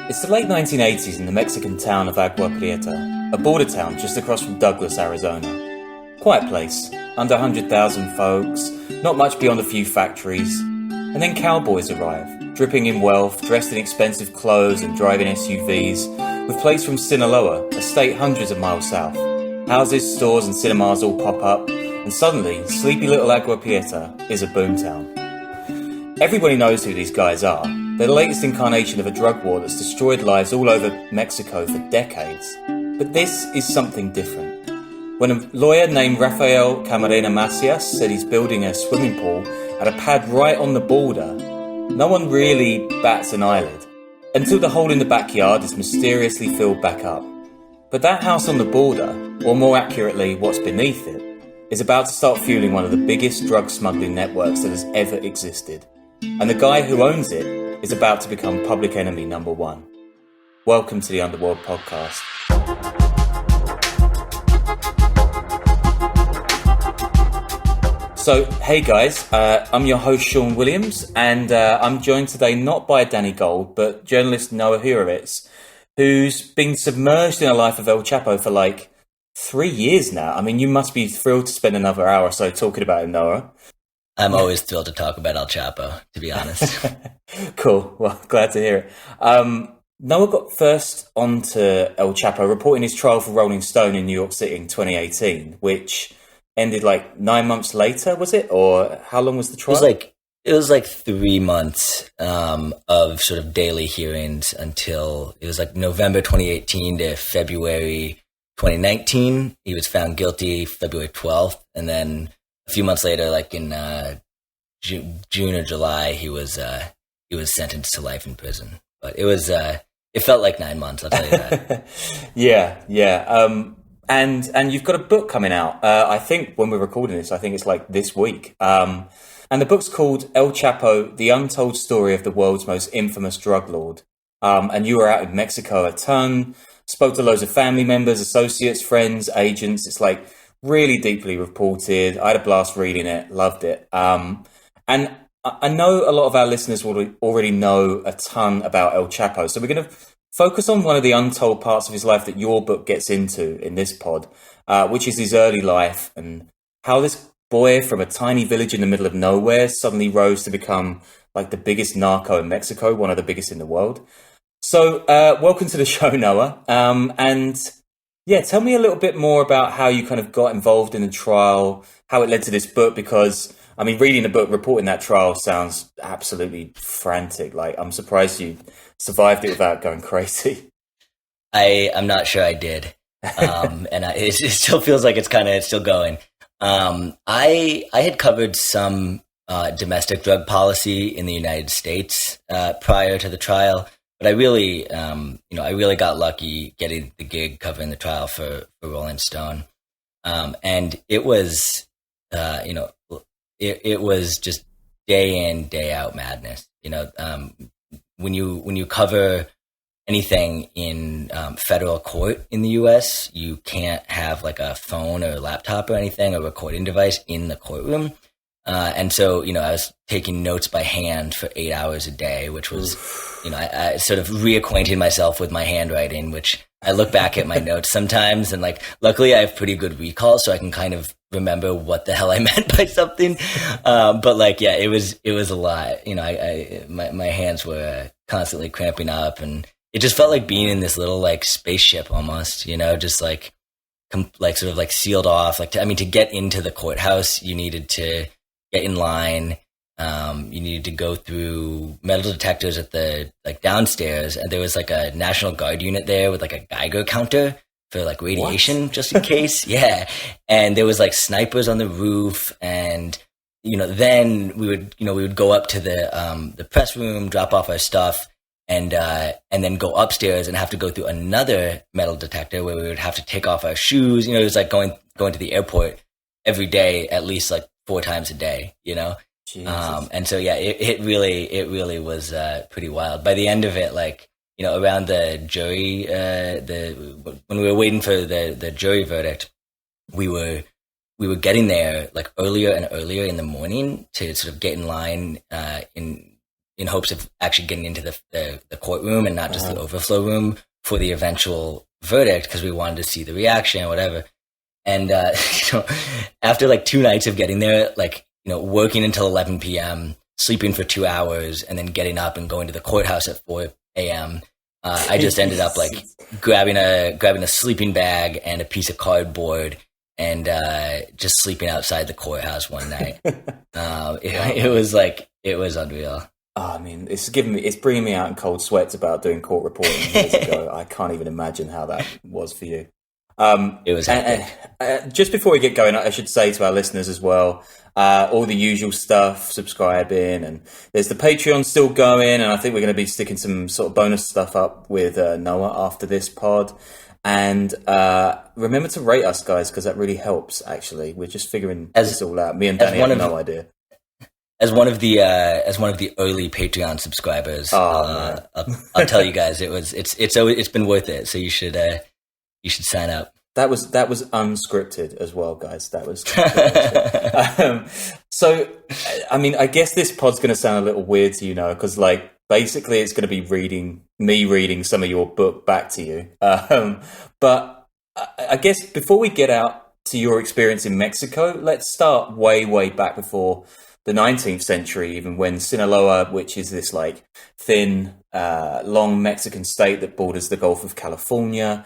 It's the late 1980s in the Mexican town of Agua Prieta, a border town just across from Douglas, Arizona. Quiet place, under 100,000 folks, not much beyond a few factories. And then cowboys arrive, dripping in wealth, dressed in expensive clothes and driving SUVs, with plates from Sinaloa, a state hundreds of miles south. Houses, stores and cinemas all pop up, and suddenly, sleepy little Agua Prieta is a boomtown. Everybody knows who these guys are. They're the latest incarnation of a drug war that's destroyed lives all over Mexico for decades. But this is something different. When a lawyer named Rafael Camarena Macias said he's building a swimming pool at a pad right on the border, no one really bats an eyelid, until the hole in the backyard is mysteriously filled back up. But that house on the border, or more accurately, what's beneath it, is about to start fueling one of the biggest drug smuggling networks that has ever existed. And the guy who owns it is about to become public enemy number one. Welcome to the Underworld podcast. So, hey guys, I'm your host Sean Williams, and I'm joined today not by Danny Gold, but journalist Noah Hurowitz, who's been submerged in a life of El Chapo for like 3 years now. I mean, you must be thrilled to spend another hour or so talking about him, Noah. I'm always thrilled to talk about El Chapo, to be honest. Cool. Well, glad to hear it. Noah got first onto El Chapo reporting his trial for Rolling Stone in New York City in 2018, which ended like 9 months later, was it? Or how long was the trial? It was like 3 months of sort of daily hearings until it was like November 2018 to February 2019. He was found guilty February 12th, and then a few months later, like in June or July, he was sentenced to life in prison. But it felt like 9 months, I'll tell you that. Yeah. And you've got a book coming out. I think when we're recording this, I think it's like this week. And the book's called El Chapo: The Untold Story of the World's Most Infamous Drug Lord. And you were out in Mexico a ton, spoke to loads of family members, associates, friends, agents. It's like really deeply reported. I had a blast reading it, loved it. And I know a lot of our listeners will already know a ton about El Chapo. So we're going to focus on one of the untold parts of his life that your book gets into in this pod, which is his early life and how this boy from a tiny village in the middle of nowhere suddenly rose to become like the biggest narco in Mexico, one of the biggest in the world. So welcome to the show, Noah. And yeah, tell me a little bit more about how you kind of got involved in the trial, how it led to this book, because, I mean, reading the book, reporting that trial sounds absolutely frantic. Like, I'm surprised you survived it without going crazy. I'm not sure I did. And it still feels like it's still going. I had covered some domestic drug policy in the United States prior to the trial. But I really got lucky getting the gig covering the trial for Rolling Stone, and it was, it was just day in, day out madness. When you cover anything in federal court in the U.S., you can't have like a phone or a laptop or anything, a recording device in the courtroom. And so, I was taking notes by hand for 8 hours a day, which was, I sort of reacquainted myself with my handwriting, which I look back at my notes sometimes. And like, luckily I have pretty good recall, so I can kind of remember what the hell I meant by something. But like, yeah, it was a lot. My hands were constantly cramping up, and it just felt like being in this little like spaceship almost, just like sort of like sealed off. Like, to get into the courthouse, you needed to get in line. You needed to go through metal detectors at the like downstairs, and there was like a National Guard unit there with like a Geiger counter for like radiation, just in case. Yeah, and there was like snipers on the roof, and then we would go up to the press room, drop off our stuff, and then go upstairs and have to go through another metal detector where we would have to take off our shoes. It was like going to the airport every day, at least like 4 times a day. And so yeah, it really was pretty wild. By the end of it, like around the jury, when we were waiting for the jury verdict, we were getting there like earlier and earlier in the morning to sort of get in line in in hopes of actually getting into the courtroom and not just the overflow room for the eventual verdict, because we wanted to see the reaction or whatever. And after like 2 nights of getting there, like, working until 11 p.m., sleeping for 2 hours, and then getting up and going to the courthouse at 4 a.m., I just ended up like grabbing a sleeping bag and a piece of cardboard and just sleeping outside the courthouse one night. It was unreal. Oh, I mean, it's bringing me out in cold sweats about doing court reporting years ago. I can't even imagine how that was for you. It was hectic. Just before we get going, I should say to our listeners as well, all the usual stuff, subscribing, and there's the Patreon still going, and I think we're going to be sticking some sort of bonus stuff up with Noah after this pod. And remember to rate us, guys, because that really helps, actually. We're just figuring this all out. Me and Danny have no idea. As one of the early Patreon subscribers, I'll tell you guys, it's been worth it. So you should sign up. That was unscripted as well, guys. That was. So, I mean, I guess this pod's going to sound a little weird to you now, because like basically it's going to be me reading some of your book back to you. But I guess before we get out to your experience in Mexico, let's start way back before the 19th century, even when Sinaloa, which is this like thin, long Mexican state that borders the Gulf of California.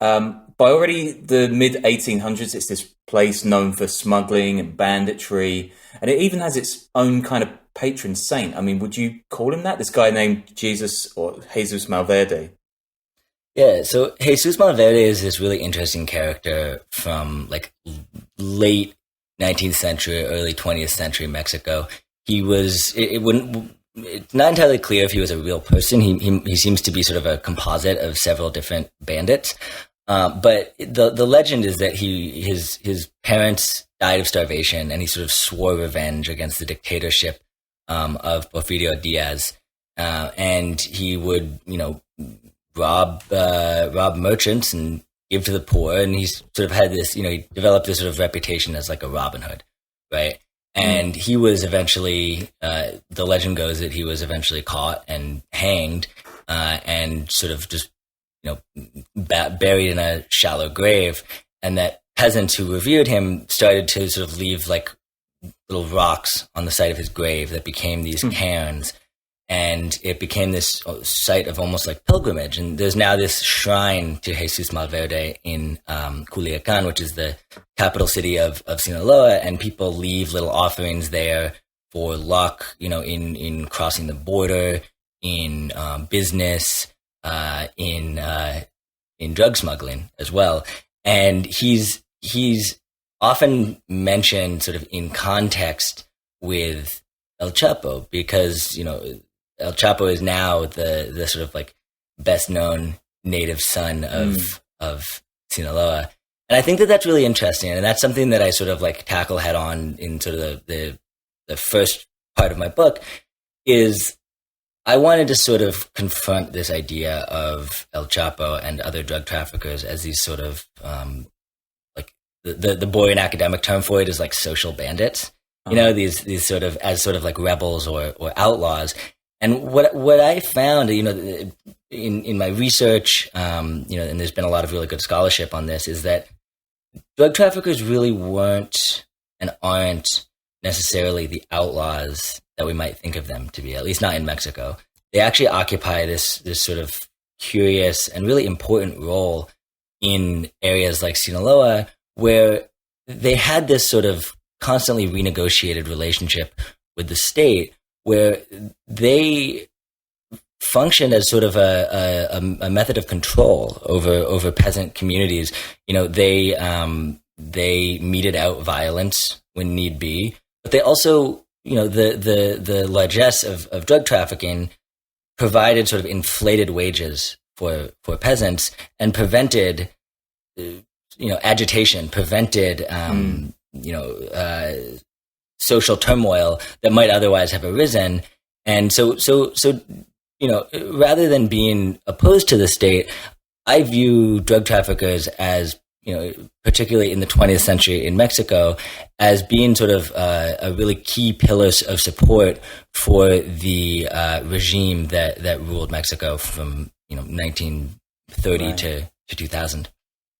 By already the mid 1800s, it's this place known for smuggling and banditry, and it even has its own kind of patron saint. I mean, would you call him that? This guy named Jesus Malverde. Yeah, so Jesus Malverde is this really interesting character from like late 19th century, early 20th century Mexico. He was, it's not entirely clear if he was a real person. He seems to be sort of a composite of several different bandits. But the legend is that his parents died of starvation, and he sort of swore revenge against the dictatorship of Porfirio Diaz. And he would, rob merchants and give to the poor, and he's sort of had this, he developed this sort of reputation as like a Robin Hood, right? And he was eventually, the legend goes that he was eventually caught and hanged, and sort of just, buried in a shallow grave, and that peasants who revered him started to sort of leave like little rocks on the site of his grave that became these cairns. And it became this site of almost like pilgrimage. And there's now this shrine to Jesus Malverde in Culiacan, which is the capital city of Sinaloa. And people leave little offerings there for luck, in crossing the border, in business, in drug smuggling as well. And he's often mentioned sort of in context with El Chapo, because, El Chapo is now the sort of like best known native son of Sinaloa. And I think that that's really interesting. And that's something that I sort of like tackle head on in sort of the first part of my book. Is I wanted to sort of confront this idea of El Chapo and other drug traffickers as these sort of like the boring academic term for it is like social bandits. These sort of as sort of like rebels or outlaws. And what I found, in my research, and there's been a lot of really good scholarship on this, is that drug traffickers really weren't and aren't necessarily the outlaws that we might think of them to be, at least not in Mexico. They actually occupy this sort of curious and really important role in areas like Sinaloa, where they had this sort of constantly renegotiated relationship with the state, where they functioned as sort of a method of control over peasant communities. They meted out violence when need be, but they also, the largesse of drug trafficking provided sort of inflated wages for peasants and prevented, agitation, prevented, social turmoil that might otherwise have arisen. And so, rather than being opposed to the state, I view drug traffickers as, particularly in the 20th century in Mexico, as being sort of a really key pillars of support for the regime that ruled Mexico from 1930 Right. to 2000.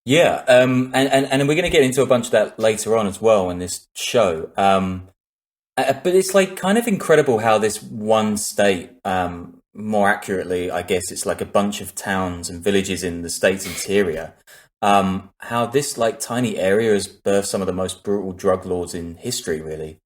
Yeah, and we're going to get into a bunch of that later on as well in this show. But it's like kind of incredible how this one state, more accurately, I guess it's like a bunch of towns and villages in the state's interior, how this like tiny area has birthed some of the most brutal drug lords in history, really.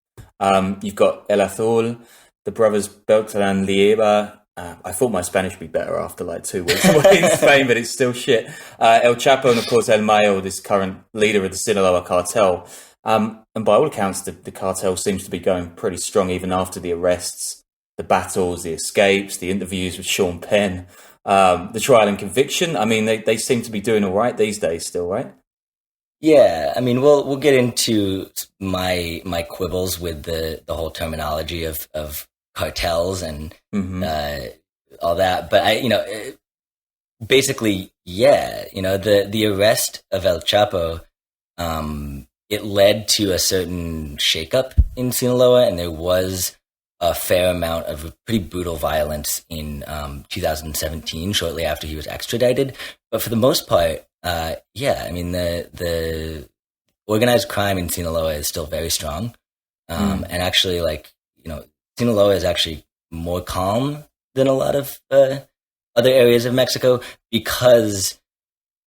You've got El Azul, the brothers Beltran Lieba. I thought my Spanish would be better after like 2 weeks away in Spain, but it's still shit. El Chapo and, of course, El Mayo, this current leader of the Sinaloa Cartel. And by all accounts, the cartel seems to be going pretty strong even after the arrests, the battles, the escapes, the interviews with Sean Penn, the trial and conviction. I mean, they seem to be doing all right these days still, right? Yeah, I mean, we'll get into my quibbles with the whole terminology of cartels and all that, but basically, yeah, the arrest of El Chapo, it led to a certain shakeup in Sinaloa, and there was a fair amount of pretty brutal violence in 2017, shortly after he was extradited. But for the most part, yeah, I mean, the organized crime in Sinaloa is still very strong, and actually, Sinaloa is actually more calm than a lot of other areas of Mexico because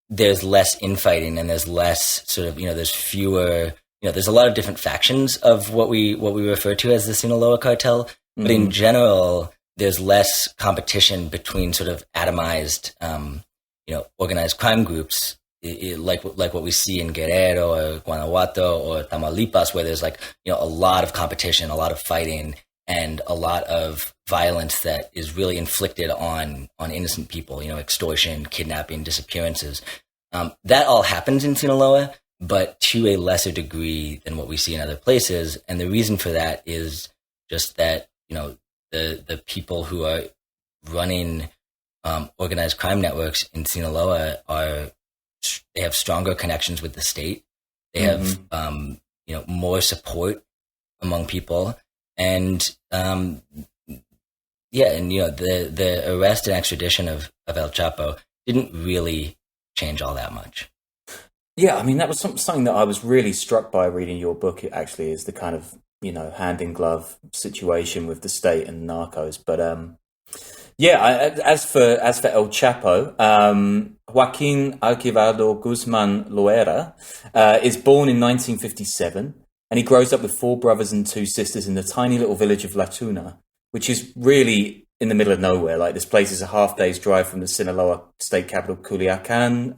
there's less infighting and there's less sort of, there's fewer, there's a lot of different factions of what we refer to as the Sinaloa Cartel. But in general, there's less competition between sort of atomized, organized crime groups, like what we see in Guerrero or Guanajuato or Tamaulipas, where there's a lot of competition, a lot of fighting, and a lot of violence that is really inflicted on innocent people, extortion, kidnapping, disappearances. That all happens in Sinaloa, but to a lesser degree than what we see in other places. And the reason for that is just that, the people who are running organized crime networks in Sinaloa they have stronger connections with the state. They have, more support among people. And the arrest and extradition of El Chapo didn't really change all that much. Yeah, I mean, that was something that I was really struck by reading your book. It actually is the kind of, hand in glove situation with the state and narcos. But as for El Chapo, Joaquin Alquivaldo Guzman Loera is born in 1957. And he grows up with 4 brothers and 2 sisters in the tiny little village of La Tuna, which is really in the middle of nowhere. Like, this place is a half-day's drive from the Sinaloa state capital, Culiacan.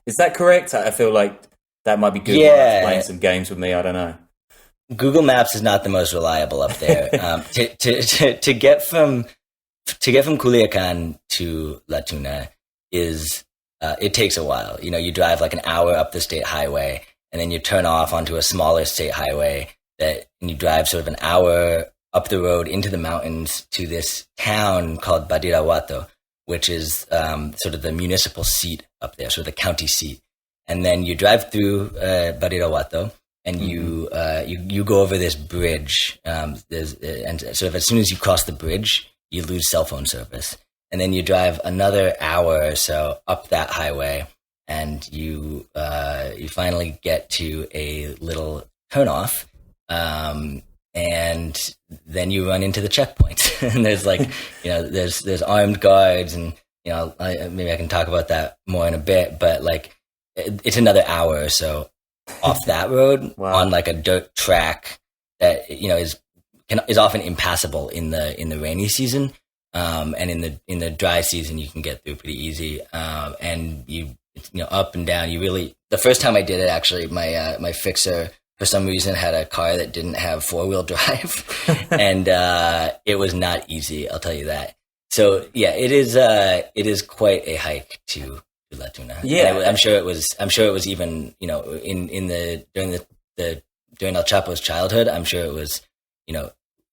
Is that correct? I feel like that might be good. Yeah. Playing some games with me. I don't know. Google Maps is not the most reliable up there. To get from Culiacan to La Tuna it takes a while. You drive like an hour up the state highway, and then you turn off onto a smaller state highway and you drive sort of an hour up the road into the mountains to this town called Badiraguato, which is sort of the municipal seat up there, sort of the county seat. And then you drive through Badiraguato, and you go over this bridge. And sort of as soon as you cross the bridge, you lose cell phone service. And then you drive another hour or so up that highway, and you finally get to a little turnoff, and then you run into the checkpoint. And there's there's armed guards, and maybe I can talk about that more in a bit. But it's another hour or so off that road. Wow. On a dirt track that is often impassable in the rainy season, and in the dry season you can get through pretty easy. And up and down. The first time I did it, actually, my fixer for some reason had a car that didn't have 4-wheel drive, and it was not easy. I'll tell you that. So yeah, it is quite a hike to La Tuna. Yeah, I'm sure it was even during El Chapo's childhood. I'm sure it was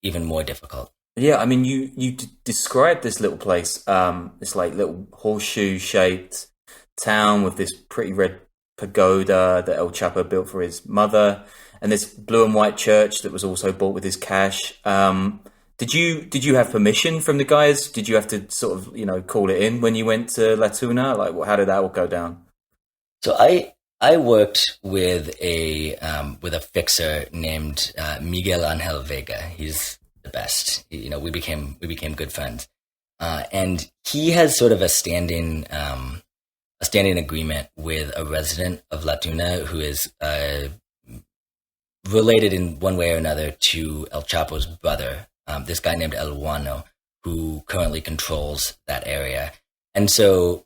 even more difficult. Yeah, I mean, you described this little place, this little horseshoe shaped town with this pretty red pagoda that El Chapo built for his mother, and this blue and white church that was also bought with his cash. Did you have permission from the guys? Did you have to sort of, call it in when you went to La Tuna? Like, how did that all go down? So I worked with a fixer named Miguel Angel Vega. He's the best. We became good friends, and he has sort of a standing agreement with a resident of La Tuna who is related in one way or another to El Chapo's brother, this guy named El Guano, who currently controls that area. And so,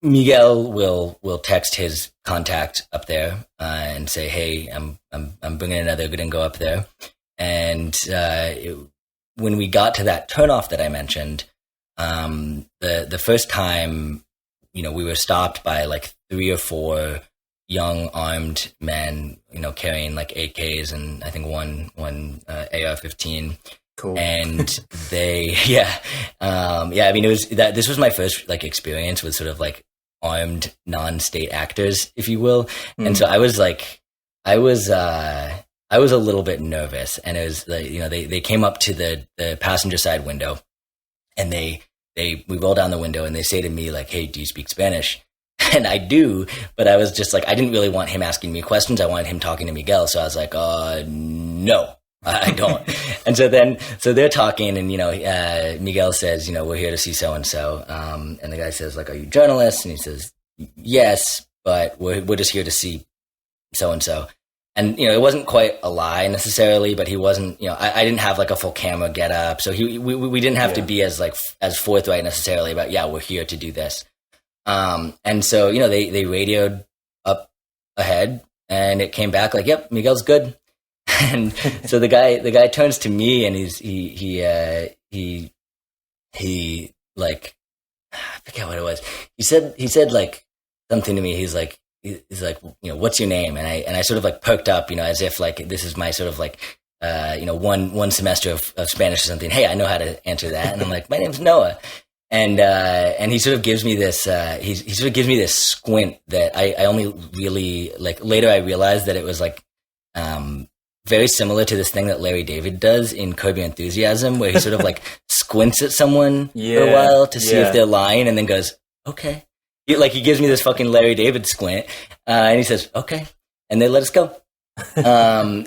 Miguel will text his contact up there and say, "Hey, I'm bringing another gringo up there." And when we got to that turnoff that I mentioned, the first time, we were stopped by like 3 or 4 young armed men, carrying like AKs and I think one AR-15. Cool. And they, it was that. This was my first like experience with sort of like armed non-state actors, if you will. And so I was a little bit nervous, and it was like, they came up to the passenger side window, and we roll down the window, and they say to me like, "Hey, do you speak Spanish?" And I do, but I was just like, I didn't really want him asking me questions. I wanted him talking to Miguel. So I was like, no, I don't. And so they're talking, and, Miguel says, we're here to see so-and-so. And the guy says, like, "Are you journalists?" And he says, "Yes, but we're just here to see so-and-so." And, it wasn't quite a lie necessarily, but he wasn't, I didn't have like a full camera get up. So we didn't have to be as forthright necessarily about, we're here to do this. And so, they radioed up ahead, and it came back like, "Yep, Miguel's good." And so the guy turns to me, and he like, I forget what it was. He said like something to me. He's like, "What's your name?" And I sort of like perked up, as if like this is my sort of like, one semester of Spanish or something. "Hey, I know how to answer that." And I'm like, "My name's Noah." And he sort of gives me this, he sort of gives me this squint that I only really, like, later I realized that it was like, very similar to this thing that Larry David does in Curb Your Enthusiasm, where he sort of like squints at someone for a while to see if they're lying, and then goes, "Okay." He gives me this fucking Larry David squint, and he says, "Okay." And they let us go. After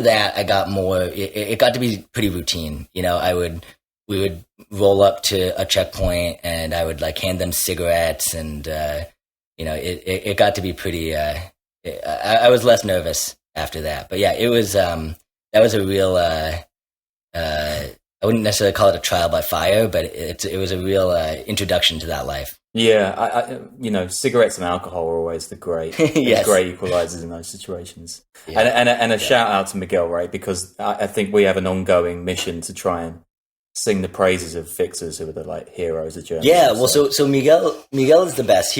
that, I got more, it got to be pretty routine. We would roll up to a checkpoint, and I would like hand them cigarettes, and it got to be pretty. I was less nervous after that, but it was that was a real. I wouldn't necessarily call it a trial by fire, but it was a real introduction to that life. Yeah, cigarettes and alcohol are always the great equalizers in those situations. Yeah. And a shout out to Miguel, right? Because I think we have an ongoing mission to try and sing the praises of fixers who are the like heroes of journalism. Yeah, well, so Miguel is the best.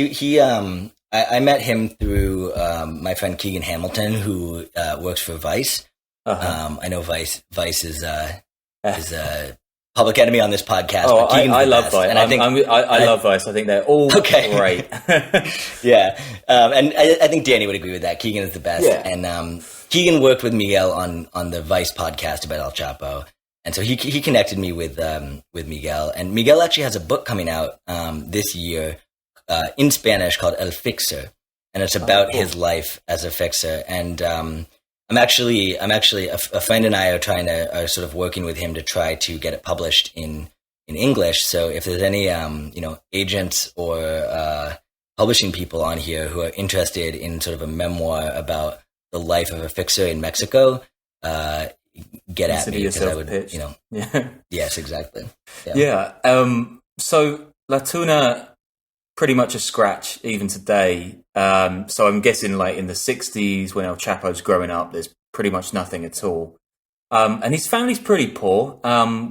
I met him through my friend Keegan Hamilton, who works for Vice. Uh-huh. I know Vice is a public enemy on this podcast. Oh, I love Vice. And I love Vice. I think they're all great. Yeah, and I think Danny would agree with that. Keegan is the best. Yeah. And Keegan worked with Miguel on the Vice podcast about El Chapo. And so he connected me with Miguel, and Miguel actually has a book coming out this year in Spanish called El Fixer, and it's about his life as a fixer. And I'm actually a friend and I are sort of working with him to try to get it published in English. So if there's any agents or publishing people on here who are interested in sort of a memoir about the life of a fixer in Mexico, get at me, because I would, yes, exactly. Yeah. So La Tuna, pretty much a scratch even today. So I'm guessing like in the 60s when El Chapo's growing up, there's pretty much nothing at all. And his family's pretty poor,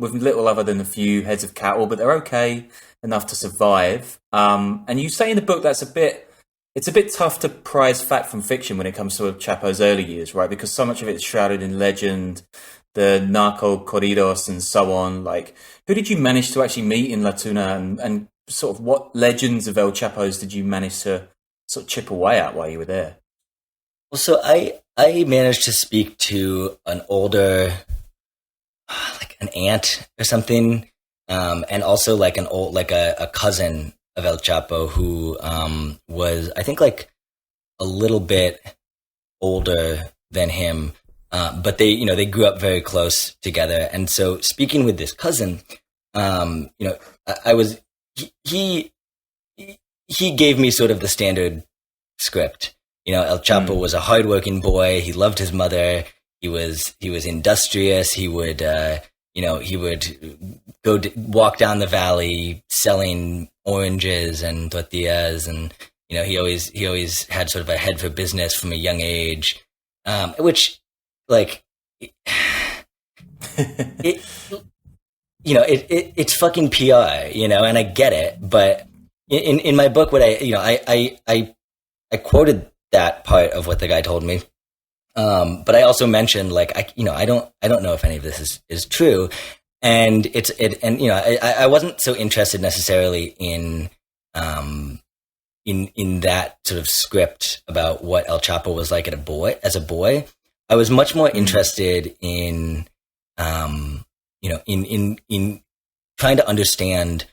with little other than a few heads of cattle, but they're okay enough to survive. And you say in the book it's a bit tough to prize fact from fiction when it comes to Chapo's early years, right? Because so much of it is shrouded in legend, the narco corridos and so on. Like, who did you manage to actually meet in La Tuna and sort of what legends of El Chapo's did you manage to sort of chip away at while you were there? Well, so I managed to speak to an older, like an aunt or something, and also like a cousin of El Chapo who was, I think, like a little bit older than him, but they grew up very close together. And so speaking with this cousin, he gave me sort of the standard script. El Chapo was a hardworking boy. He loved his mother. He was industrious. He would walk down the valley selling oranges and tortillas, and he always had sort of a head for business from a young age, which like it's fucking PR, and I get it, but in my book, what I quoted that part of what the guy told me. But I also mentioned, like, I don't know if any of this is true. And I wasn't so interested necessarily in that sort of script about what El Chapo was like as a boy. I was much more interested in trying to understand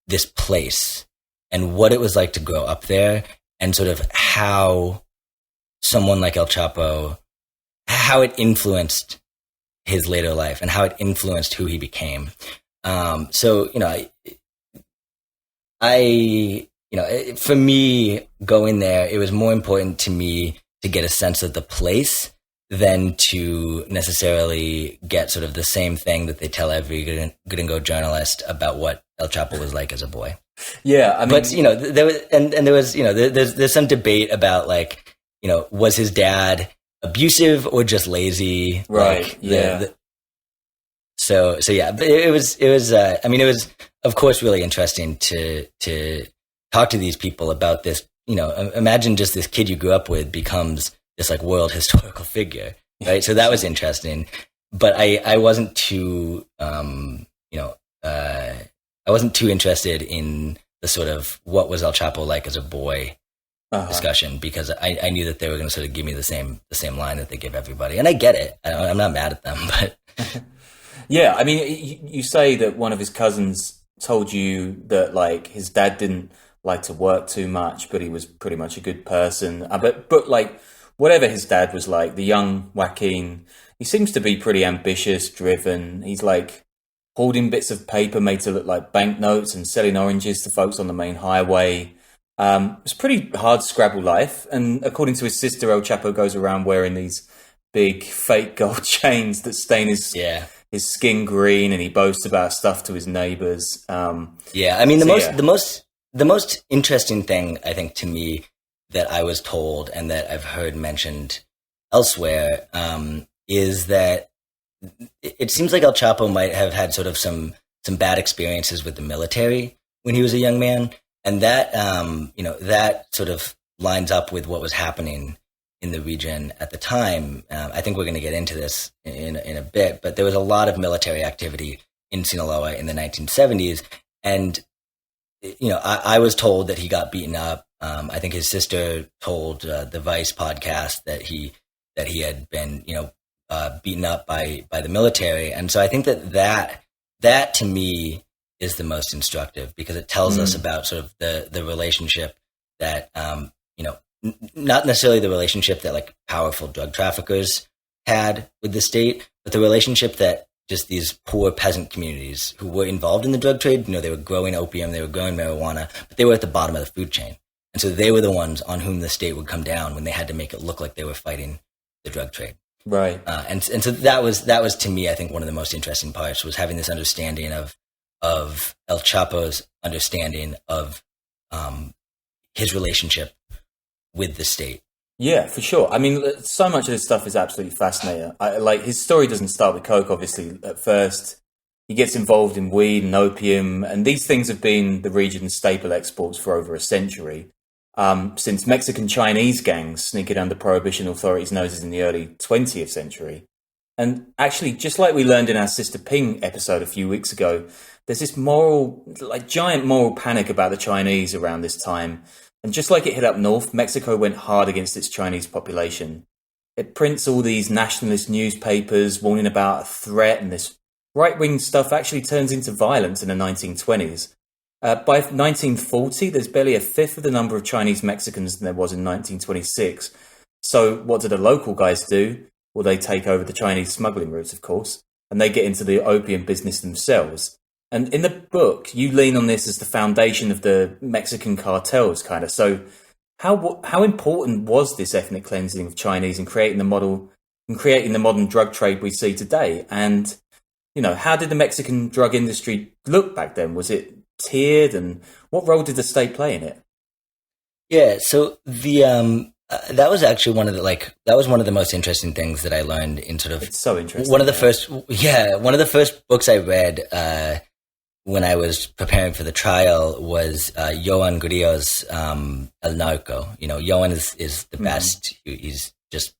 this place and what it was like to grow up there, and sort of how someone like El Chapo, how it influenced his later life and how it influenced who he became. For me, going there, it was more important to me to get a sense of the place than to necessarily get sort of the same thing that they tell every gringo journalist about what El Chapo was like as a boy. Yeah, I mean, but there was, and there was, there's some debate about, like, was his dad abusive or just lazy? Right. Like, yeah. So yeah, but it was of course really interesting to talk to these people about this. Imagine just this kid you grew up with becomes this like world historical figure, right? So that was interesting, but I wasn't too I wasn't too interested in the sort of what was El Chapo like as a boy discussion, because I knew that they were going to sort of give me the same line that they give everybody, and I get it. I'm not mad at them, but yeah, I mean, you say that one of his cousins told you that, like, his dad didn't like to work too much, but he was pretty much a good person. But like, whatever his dad was like, the young Joaquin, he seems to be pretty ambitious, driven. He's like holding bits of paper made to look like banknotes and selling oranges to folks on the main highway. It's a pretty hard scrabble life. And according to his sister, El Chapo goes around wearing these big fake gold chains that stain his skin green, and he boasts about stuff to his neighbors. I mean, the most interesting thing, I think, to me, that I was told and that I've heard mentioned elsewhere, is that it seems like El Chapo might have had sort of some bad experiences with the military when he was a young man, and that that sort of lines up with what was happening in the region at the time. I think we're going to get into this in a bit, but there was a lot of military activity in Sinaloa in the 1970s, and I was told that he got beaten up. I think his sister told the Vice podcast that he had been beaten up by the military. And so I think that to me is the most instructive, because it tells us about sort of the relationship that, not necessarily the relationship that like powerful drug traffickers had with the state, but the relationship that just these poor peasant communities who were involved in the drug trade, they were growing opium, they were growing marijuana, but they were at the bottom of the food chain. And so they were the ones on whom the state would come down when they had to make it look like they were fighting the drug trade. Right. And so that was to me, I think, one of the most interesting parts, was having this understanding of El Chapo's understanding of his relationship with the state. Yeah, for sure. I mean, so much of this stuff is absolutely fascinating. His story doesn't start with coke, obviously. At first, he gets involved in weed and opium, and these things have been the region's staple exports for over a century. Since Mexican-Chinese gangs sneaked under prohibition authorities' noses in the early 20th century. And actually, just like we learned in our Sister Ping episode a few weeks ago, there's this giant moral panic about the Chinese around this time. And just like it hit up north, Mexico went hard against its Chinese population. It prints all these nationalist newspapers warning about a threat, and this right-wing stuff actually turns into violence in the 1920s. By 1940, there's barely a fifth of the number of Chinese Mexicans than there was in 1926. So what do the local guys do? Well, they take over the Chinese smuggling routes, of course, and they get into the opium business themselves. And in the book, you lean on this as the foundation of the Mexican cartels, kind of. So how important was this ethnic cleansing of Chinese in creating the modern drug trade we see today? And, how did the Mexican drug industry look back then? Was it tiered, and what role did the state play in it? Yeah, so that was actually one of the most interesting things that I learned in sort of. It's so interesting. One of the first books I read when I was preparing for the trial was Joan Grillo's El Narco. Joan is the best. He's just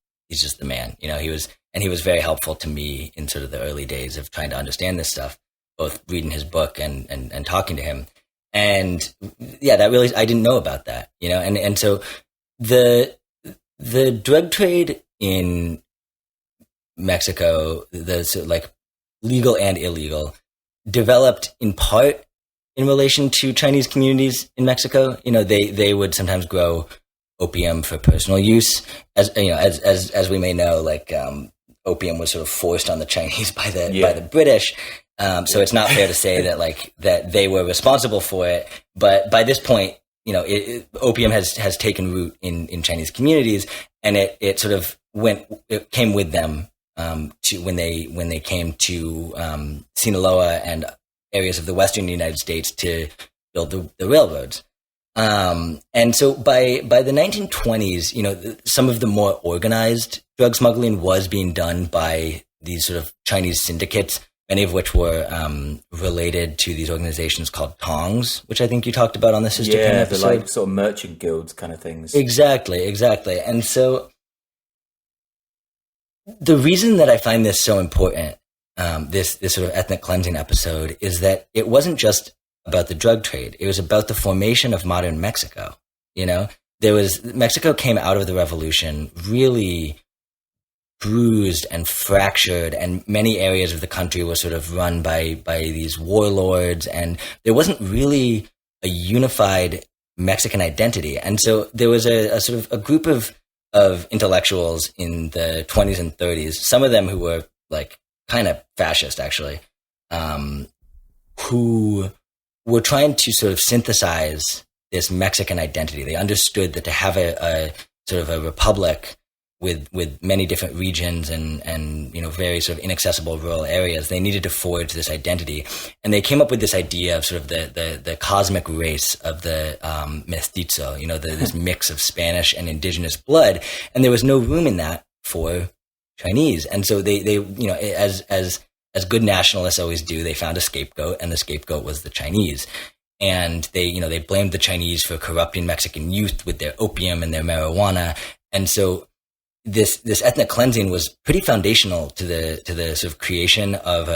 the man. He was very helpful to me in sort of the early days of trying to understand this stuff, both reading his book and talking to him. And yeah, that really, I didn't know about that, and so the drug trade in Mexico, legal and illegal, developed in part in relation to Chinese communities in Mexico. They would sometimes grow opium for personal use, as we may know, opium was sort of forced on the Chinese by the British. So it's not fair to say that they were responsible for it. But by this point, opium has taken root in Chinese communities, and it sort of it came with them to when they came to Sinaloa and areas of the western United States to build the railroads. And so by the 1920s, some of the more organized drug smuggling was being done by these sort of Chinese syndicates, many of which were related to these organizations called tongs, which I think you talked about on the Sister Ping episode. Yeah, they're sort of merchant guilds kind of things. Exactly. And so the reason that I find this so important, this sort of ethnic cleansing episode, is that it wasn't just about the drug trade. It was about the formation of modern Mexico. Mexico came out of the revolution really bruised and fractured, and many areas of the country were sort of run by these warlords, and there wasn't really a unified Mexican identity. And so there was a sort of a group of intellectuals in the 20s and 30s, some of them who were kind of fascist actually, who were trying to sort of synthesize this Mexican identity. They understood that to have a sort of a republic with many different regions and very sort of inaccessible rural areas, they needed to forge this identity. And they came up with this idea of sort of the cosmic race of the mestizo, this mix of Spanish and indigenous blood. And there was no room in that for Chinese. And so they as good nationalists always do, they found a scapegoat, and the scapegoat was the Chinese. And they blamed the Chinese for corrupting Mexican youth with their opium and their marijuana. And so this ethnic cleansing was pretty foundational to the sort of creation of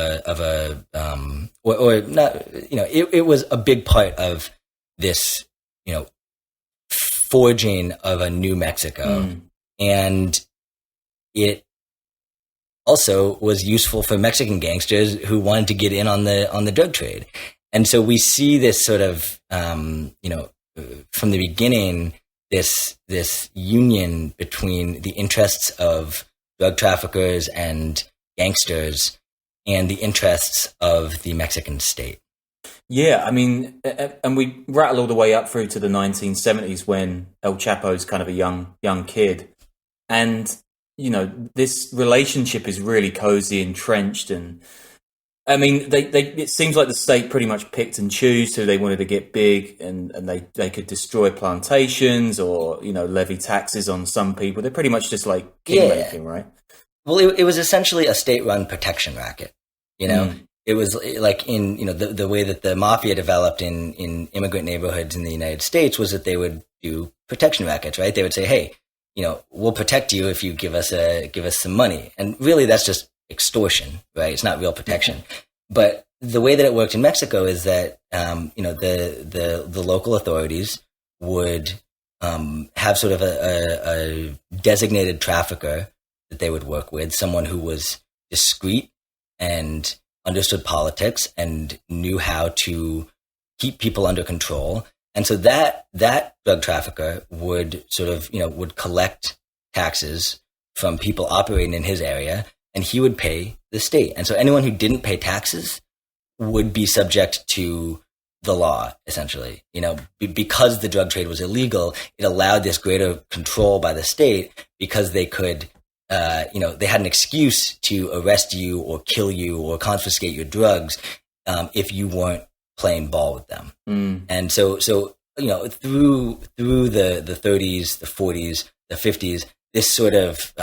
it was a big part of this, forging of a new Mexico. And it also was useful for Mexican gangsters who wanted to get in on the drug trade. And so we see this sort of, from the beginning, this union between the interests of drug traffickers and gangsters and the interests of the Mexican state. Yeah, I mean, and we rattle all the way up through to the 1970s when El Chapo's kind of a young kid. And, this relationship is really cozy, entrenched, and I mean, it seems like the state pretty much picked and chose who they wanted to get big, and they could destroy plantations or, levy taxes on some people. They're pretty much just like kingmaking, right? Well, it was essentially a state-run protection racket, It was like in, the way that the mafia developed in immigrant neighborhoods in the United States was that they would do protection rackets, right? They would say, hey, we'll protect you if you give us some money. And really that's just extortion, right? It's not real protection. But the way that it worked in Mexico is that, the local authorities would have sort of a designated trafficker that they would work with, someone who was discreet and understood politics and knew how to keep people under control. And so that drug trafficker would sort of, would collect taxes from people operating in his area, and he would pay the state. And so anyone who didn't pay taxes would be subject to the law, essentially. Because the drug trade was illegal, it allowed this greater control by the state, because they could, they had an excuse to arrest you or kill you or confiscate your drugs if you weren't playing ball with them. And so through the 30s, the 40s, the 50s, this sort of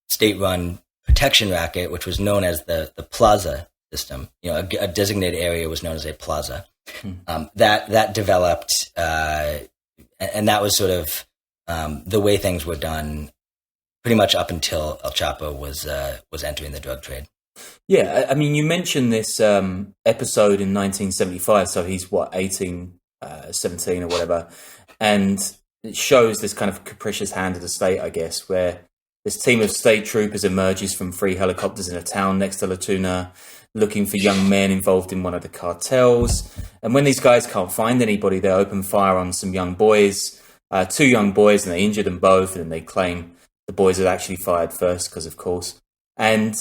state-run protection racket, which was known as the plaza system, a designated area was known as a plaza. That developed, and that was sort of the way things were done pretty much up until El Chapo was entering the drug trade. Yeah, I mean, you mentioned this episode in 1975, so he's 18, 17 or whatever, and it shows this kind of capricious hand of the state, I guess, where this team of state troopers emerges from 3 helicopters in a town next to La Tuna, looking for young men involved in one of the cartels. And when these guys can't find anybody, they open fire on some young boys, 2 young boys, and they injure them both, and they claim the boys had actually fired first, because of course. And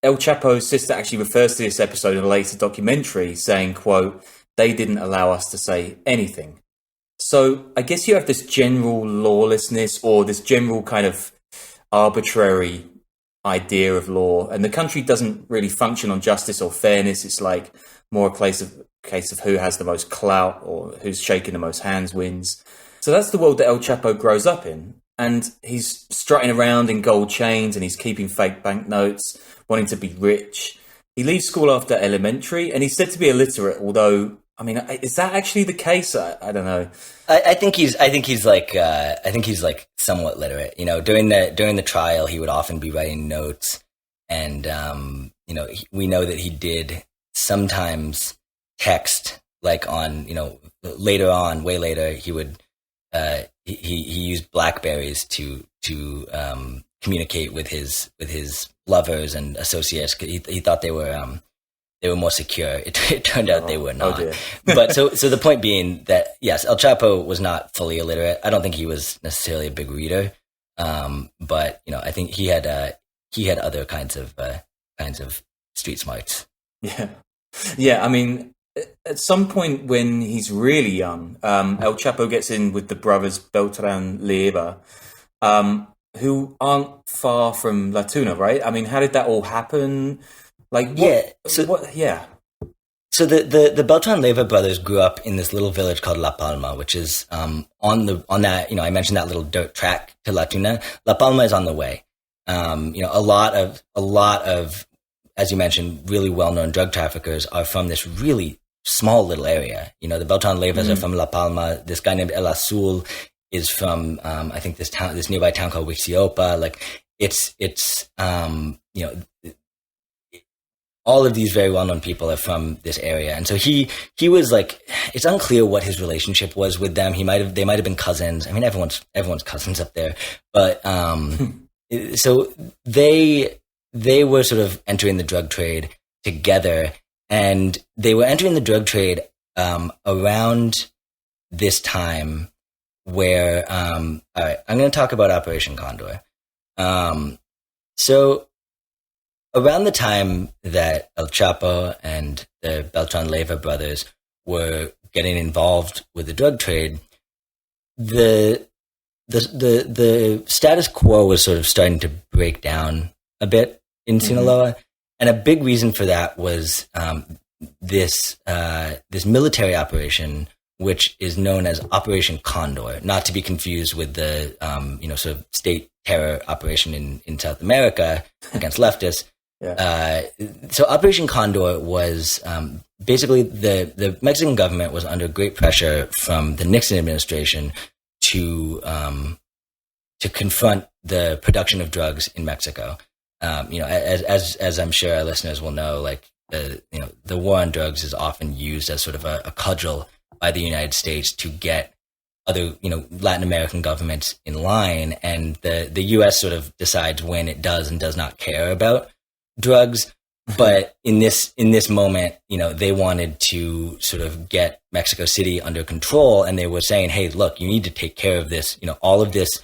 El Chapo's sister actually refers to this episode in a later documentary, saying, quote, "They didn't allow us to say anything." So I guess you have this general lawlessness, or this general kind of arbitrary idea of law, and the country doesn't really function on justice or fairness. It's like more a case of who has the most clout, or who's shaking the most hands wins. So that's the world that El Chapo grows up in. And he's strutting around in gold chains, and he's keeping fake banknotes, wanting to be rich. He leaves school after elementary, and he's said to be illiterate, although, I mean, is that actually the case? I don't know. I think he's like somewhat literate. During the trial, he would often be writing notes, and we know that he did sometimes text, like on later on, way later, he would he used BlackBerries to communicate with his lovers and associates. He thought they were more secure. It turned out they were not. Oh, but so the point being that, yes, El Chapo was not fully illiterate. I don't think he was necessarily a big reader. But I think he had other kinds of street smarts. Yeah. I mean, at some point when he's really young, El Chapo gets in with the brothers Beltran Leiva, who aren't far from La Tuna, right? I mean, how did that all happen? Like, So the Beltran Leiva brothers grew up in this little village called La Palma, which is on that, I mentioned that little dirt track to La Tuna. La Palma is on the way. A lot of, as you mentioned, really well-known drug traffickers are from this really small little area. The Beltran Leivas are from La Palma. This guy named El Azul is from, I think this nearby town called Huixiopa. Like, it's all of these very well-known people are from this area. And so he was like, it's unclear what his relationship was with them. They might have been cousins. I mean, everyone's cousins up there, but, so they were sort of entering the drug trade together, and they were entering the drug trade, around this time where, all right, I'm going to talk about Operation Condor. So around the time that El Chapo and the Beltran Leiva brothers were getting involved with the drug trade, the status quo was sort of starting to break down a bit in Sinaloa, and a big reason for that was this military operation, which is known as Operation Condor, not to be confused with the sort of state terror operation in South America against leftists. Yeah. So Operation Condor was basically the Mexican government was under great pressure from the Nixon administration to confront the production of drugs in Mexico. as I'm sure our listeners will know, like the war on drugs is often used as sort of a cudgel by the United States to get other, Latin American governments in line, and the U.S. sort of decides when it does and does not care about drugs. But in this moment, they wanted to sort of get Mexico City under control, and they were saying, "Hey, look, you need to take care of this. All of this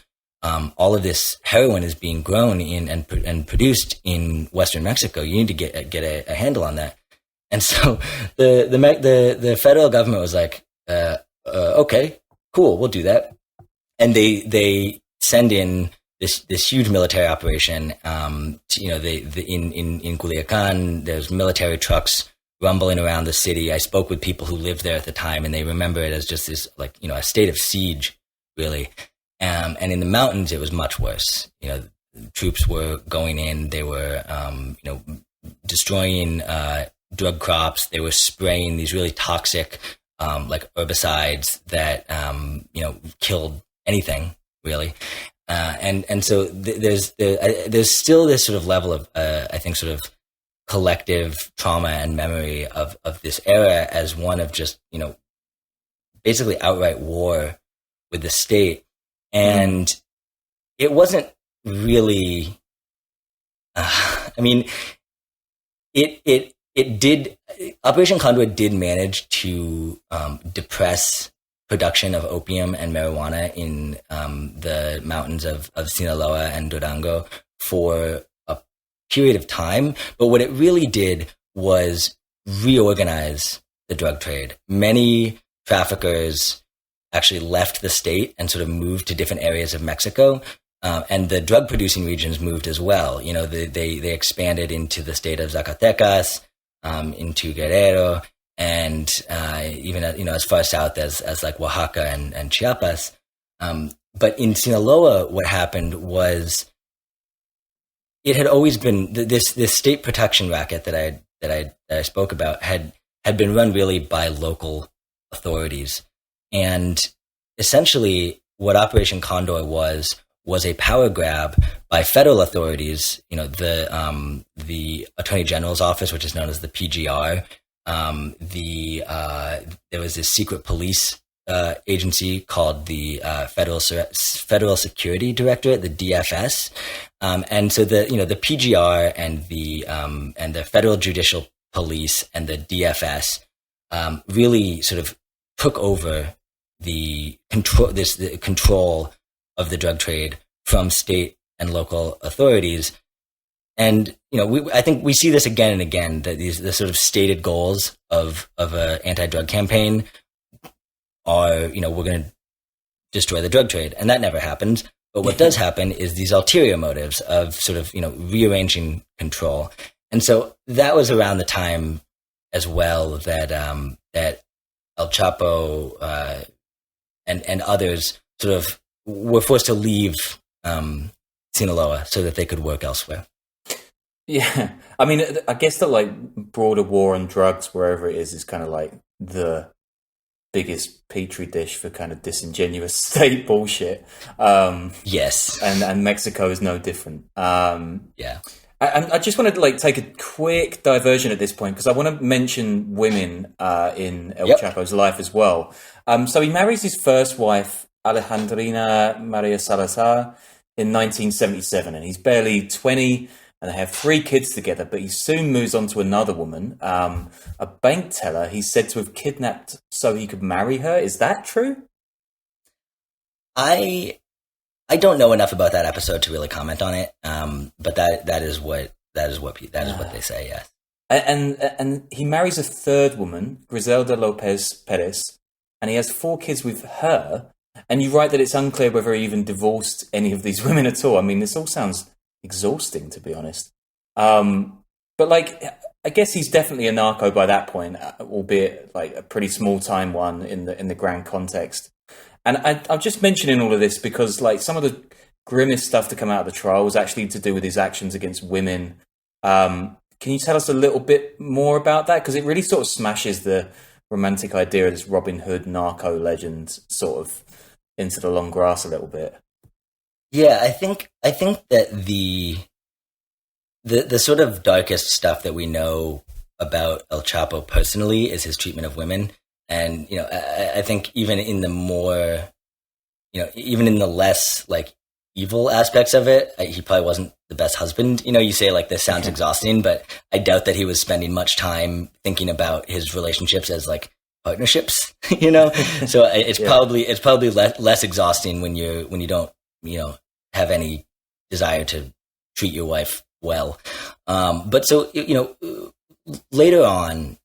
heroin is being grown in and produced in Western Mexico. You need to get a handle on that." And so the federal government was like, "Okay, cool, we'll do that." And they send in this huge military operation. In Culiacan, there's military trucks rumbling around the city. I spoke with people who lived there at the time, and they remember it as just this, a state of siege, really. And in the mountains, it was much worse. Troops were going in. They were, destroying drug crops. They were spraying these really toxic, herbicides that, killed anything, really. And so there's still this sort of level of, I think, sort of collective trauma and memory of this era as one of just, basically outright war with the state. And it wasn't really, it did, Operation Condor did manage to depress production of opium and marijuana in the mountains of Sinaloa and Durango for a period of time. But what it really did was reorganize the drug trade. Many traffickers actually left the state and sort of moved to different areas of Mexico. And the drug producing regions moved as well. They expanded into the state of Zacatecas, into Guerrero, and even as far south as like Oaxaca and Chiapas. But in Sinaloa, what happened was it had always been this state protection racket that I spoke about had been run really by local authorities. And essentially what Operation Condor was a power grab by federal authorities. The Attorney General's office, which is known as the PGR. There was this secret police agency called the Federal Security Directorate, the DFS. And so the PGR and the Federal Judicial Police and the DFS really sort of took over the control of the drug trade from state and local authorities. And, I think we see this again and again, that the sort of stated goals of an anti-drug campaign are, we're going to destroy the drug trade. And that never happens. But what does happen is these ulterior motives of sort of, rearranging control. And so that was around the time as well that El Chapo and others sort of were forced to leave Sinaloa so that they could work elsewhere. Yeah, I guess that broader war on drugs, wherever it is kind of like the biggest petri dish for kind of disingenuous state bullshit. Yes, and Mexico is no different. Yeah. I just wanted to take a quick diversion at this point because I want to mention women in El Chapo's life as well. So he marries his first wife, Alejandrina Maria Salazar, in 1977, and he's barely 20, and they have 3 kids together. But he soon moves on to another woman, a bank teller. He's said to have kidnapped so he could marry her. Is that true? I don't know enough about that episode to really comment on it, but that is what they say. Yes, and he marries a third woman, Griselda Lopez Perez, and he has 4 kids with her. And you write that it's unclear whether he even divorced any of these women at all. This all sounds exhausting, to be honest. But I guess he's definitely a narco by that point, albeit a pretty small time one in the grand context. And I'm just mentioning all of this because some of the grimmest stuff to come out of the trial was actually to do with his actions against women. Can you tell us a little bit more about that? Because it really sort of smashes the romantic idea of this Robin Hood narco legend sort of into the long grass a little bit. Yeah, I think that the the sort of darkest stuff that we know about El Chapo personally is his treatment of women. And, I think even in the more, even in the less like evil aspects of it, he probably wasn't the best husband. You say like this sounds exhausting, but I doubt that he was spending much time thinking about his relationships as like partnerships, So it's probably less exhausting when you don't, have any desire to treat your wife well. But so, later on,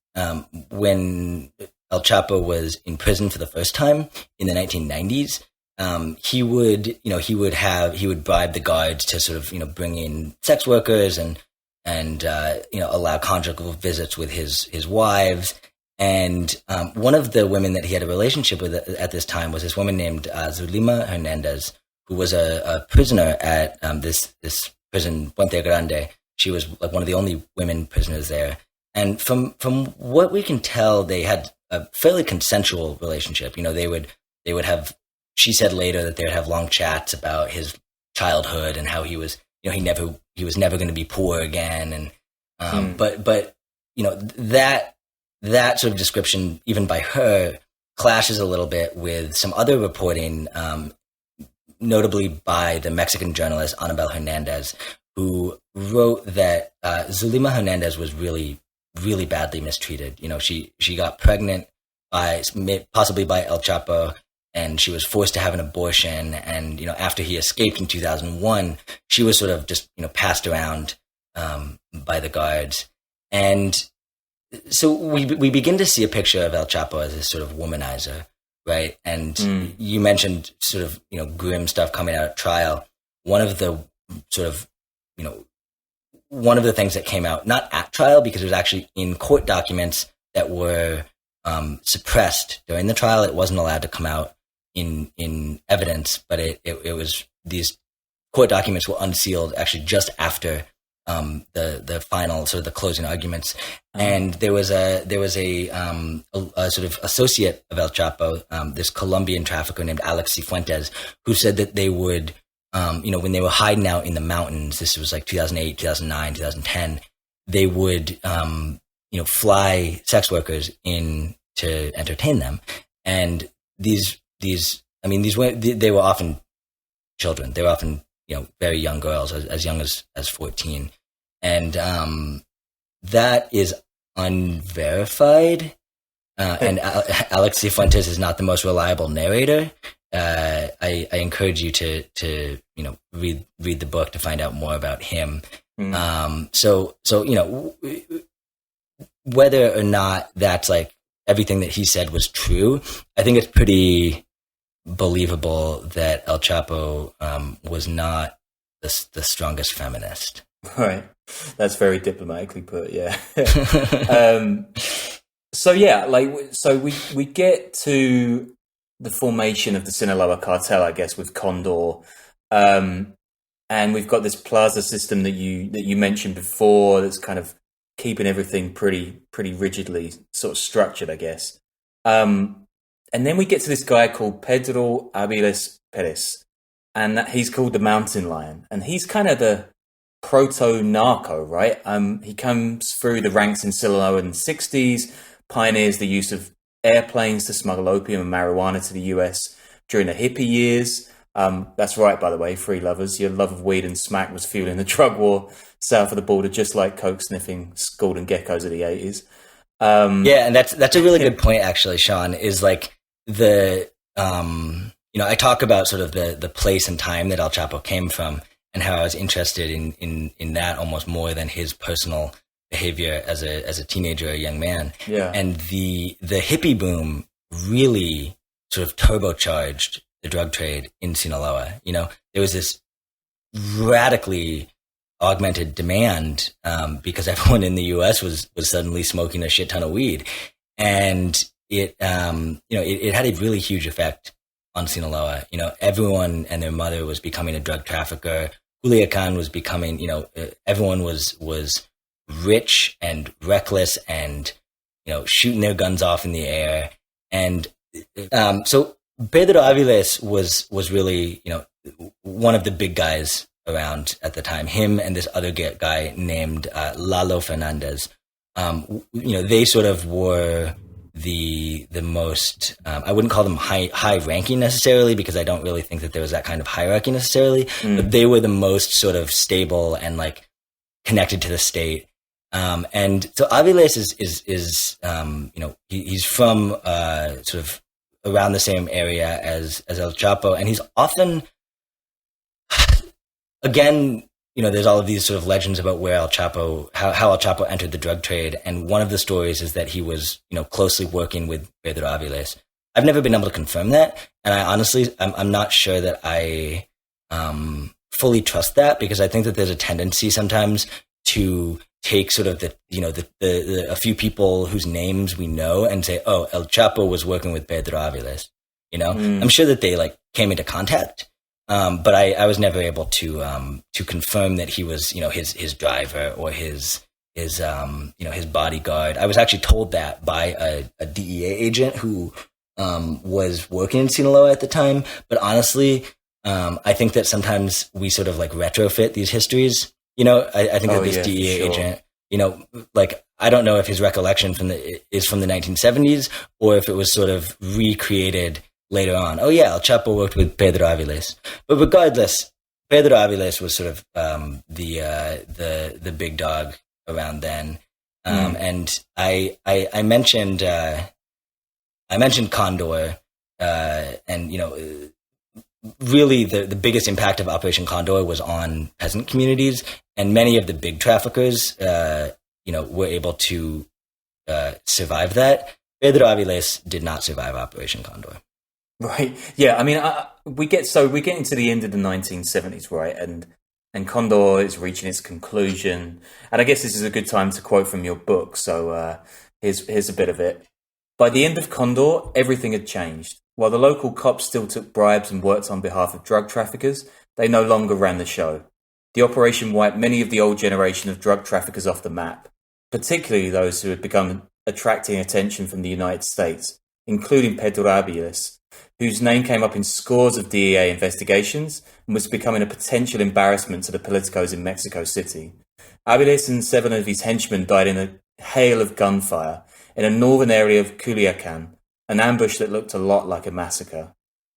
when El Chapo was in prison for the first time in the 1990s, he would bribe the guards to sort of, bring in sex workers and allow conjugal visits with his wives. And one of the women that he had a relationship with at this time was this woman named Zulima Hernandez, who was a prisoner at this prison, Puente Grande. She was like one of the only women prisoners there. And from what we can tell, they had a fairly consensual relationship. They would have, she said later that they would have long chats about his childhood and how he was, he was never going to be poor again. And, but that sort of description, even by her, clashes a little bit with some other reporting, notably by the Mexican journalist Anabel Hernandez, who wrote that Zulima Hernandez was really, really badly mistreated. She got pregnant possibly by El Chapo, and she was forced to have an abortion. And, after he escaped in 2001, she was sort of just, passed around by the guards. And so we begin to see a picture of El Chapo as this sort of womanizer, right? And you mentioned sort of, grim stuff coming out at trial. One of the sort of, one of the things that came out, not at trial because it was actually in court documents that were suppressed during the trial. It wasn't allowed to come out in evidence, but it was, these court documents were unsealed actually just after the final sort of the closing arguments. And there was a sort of associate of El Chapo, this Colombian trafficker named Alex Cifuentes, who said that they would, when they were hiding out in the mountains, this was like 2008, 2009, 2010, they would, fly sex workers in to entertain them. And these were, they were often children. They were often, very young girls, as young as 14. And that is unverified. And Alex Cifuentes is not the most reliable narrator. I encourage you to read the book to find out more about him. So whether or not that's like everything that he said was true, I think it's pretty believable that El Chapo was not the strongest feminist. Right. That's very diplomatically put, yeah. So we get to the formation of the Sinaloa Cartel, I guess, with Condor. And we've got this plaza system that you mentioned before that's kind of keeping everything pretty rigidly sort of structured, I guess. And then we get to this guy called Pedro Aviles Perez, and he's called the Mountain Lion, and he's kind of the proto-narco, right? He comes through the ranks in Sinaloa in the 60s, pioneers the use of airplanes to smuggle opium and marijuana to the US during the hippie years. That's right, by the way, free lovers. Your love of weed and smack was fueling the drug war south of the border, just like coke-sniffing golden geckos of the 80s. Yeah, and that's a really good point, actually, Sean, is like I talk about sort of the place and time that El Chapo came from and how I was interested in that almost more than his personal behavior as a teenager, a young man. Yeah. And the hippie boom really sort of turbocharged the drug trade in Sinaloa. There was this radically augmented demand because everyone in the U.S. was suddenly smoking a shit ton of weed, and it had a really huge effect on Sinaloa. Everyone and their mother was becoming a drug trafficker. Culiacan was becoming, everyone was rich and reckless and shooting their guns off in the air, and so Pedro Aviles was really one of the big guys around at the time. Him and this other guy named Lalo Fernandez. They sort of were the most, I wouldn't call them high ranking necessarily, because I don't really think that there was that kind of hierarchy necessarily, but they were the most sort of stable and like connected to the state. And so Aviles is he's from sort of around the same area as El Chapo, and he's often, again, there's all of these sort of legends about where El Chapo, how El Chapo entered the drug trade. And one of the stories is that he was, closely working with Pedro Aviles. I've never been able to confirm that. And I honestly, I'm not sure that I fully trust that, because I think that there's a tendency sometimes to take sort of the a few people whose names we know and say, oh, El Chapo was working with Pedro Aviles. I'm sure that they like came into contact. But I was never able to confirm that he was, his driver or his bodyguard. I was actually told that by a DEA agent who was working in Sinaloa at the time. But honestly, I think that sometimes we sort of like retrofit these histories. I think that this DEA agent, like, I don't know if his recollection is from the 1970s or if it was sort of recreated later on. Oh yeah, El Chapo worked with Pedro Aviles. But regardless, Pedro Aviles was sort of the big dog around then. And I mentioned Condor, and really the biggest impact of Operation Condor was on peasant communities, and many of the big traffickers were able to survive that. Pedro Aviles did not survive Operation Condor. Right. Yeah. I mean, we get into the end of the 1970s, right? And Condor is reaching its conclusion. And I guess this is a good time to quote from your book. So here's a bit of it. By the end of Condor, everything had changed. While the local cops still took bribes and worked on behalf of drug traffickers, they no longer ran the show. The operation wiped many of the old generation of drug traffickers off the map, particularly those who had begun attracting attention from the United States, including Pedro Aviles, whose name came up in scores of DEA investigations and was becoming a potential embarrassment to the politicos in Mexico City. Aviles and 7 of his henchmen died in a hail of gunfire in a northern area of Culiacan, an ambush that looked a lot like a massacre.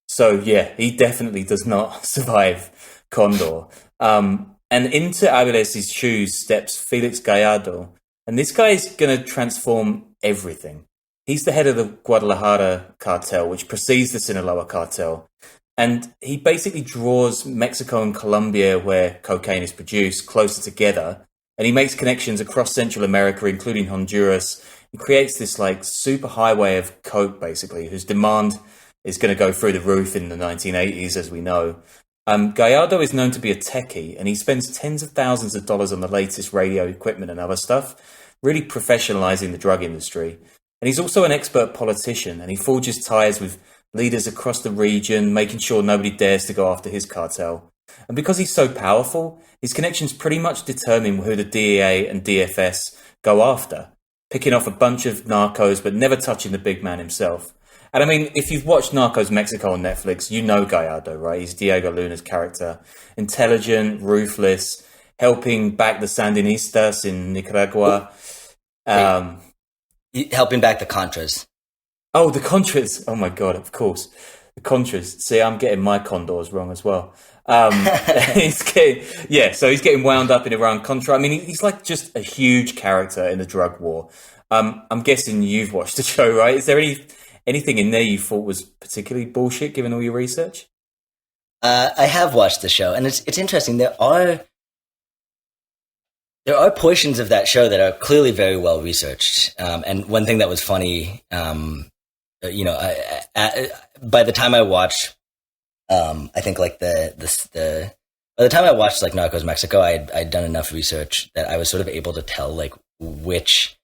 So yeah, he definitely does not survive Condor. And into Aviles' shoes steps Felix Gallardo, and this guy is going to transform everything. He's the head of the Guadalajara cartel, which precedes the Sinaloa cartel. And he basically draws Mexico and Colombia, where cocaine is produced, closer together. And he makes connections across Central America, including Honduras. He creates this like super highway of coke, basically, whose demand is going to go through the roof in the 1980s, as we know. Gallardo is known to be a techie, and he spends tens of thousands of dollars on the latest radio equipment and other stuff, really professionalizing the drug industry. And he's also an expert politician, and he forges ties with leaders across the region, making sure nobody dares to go after his cartel. And because he's so powerful, his connections pretty much determine who the DEA and DFS go after, picking off a bunch of narcos but never touching the big man himself. And I mean, if you've watched Narcos Mexico on Netflix, you know Gallardo, right? He's Diego Luna's character. Intelligent, ruthless, helping back the Sandinistas in Nicaragua. Helping back the Contras. Oh, the Contras. Oh, my God, of course. The Contras. See, I'm getting my Condors wrong as well. So he's getting wound up in Iran-Contra. I mean, he's like just a huge character in the drug war. I'm guessing you've watched the show, right? Is there anything in there you thought was particularly bullshit, given all your research? I have watched the show, and it's interesting. There are portions of that show that are clearly very well researched. And one thing that was funny, by the time I watched, I think like by the time I watched like Narcos Mexico, I'd done enough research that I was sort of able to tell like which